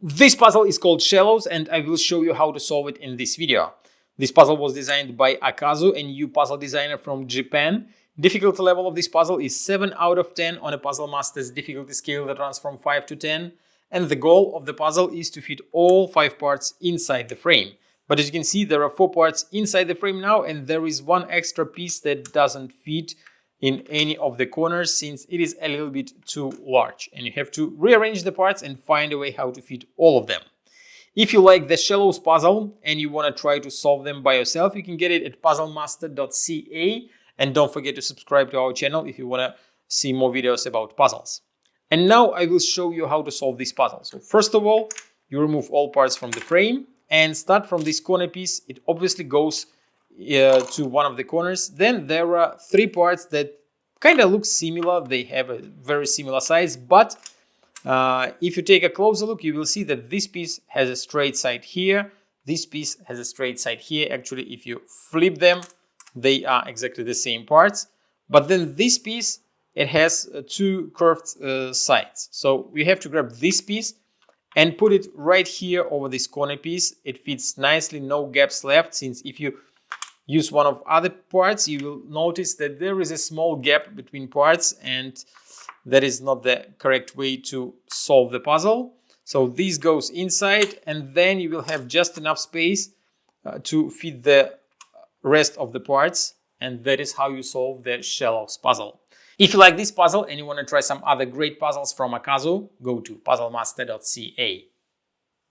This puzzle is called Shallows, and I will show you how to solve it in this video. This puzzle was designed by Acazu, a new puzzle designer from Japan. Difficulty level of this puzzle is 7 out of 10 on a Puzzle Master's difficulty scale that runs from 5 to 10. And the goal of the puzzle is to fit all 5 parts inside the frame. But as you can see, there are 4 parts inside the frame now, and there is one extra piece that doesn't fit in any of the corners since it is a little bit too large. And you have to rearrange the parts and find a way how to fit all of them. If you like the Shallows puzzle and you want to try to solve them by yourself, you can get it at puzzlemaster.ca. And don't forget to subscribe to our channel if you want to see more videos about puzzles. And now I will show you how to solve this puzzle. So first of all, you remove all parts from the frame and start from this corner piece. It obviously goes to one of the corners. Then there are 3 parts that kind of look similar. They have a very similar size, but if you take a closer look, you will see that this piece has a straight side here. This piece has a straight side here. Actually, if you flip them, they are exactly the same parts. But then this piece, it has 2 curved sides. So we have to grab this piece and put it right here over this corner piece. It fits nicely, no gaps left, since if you use one of other parts, you will notice that there is a small gap between parts, and that is not the correct way to solve the puzzle. So this goes inside, and then you will have just enough space to fit the rest of the parts, and that is how you solve the Shallows puzzle. If you like this puzzle and you want to try some other great puzzles from Acazu, go to puzzlemaster.ca.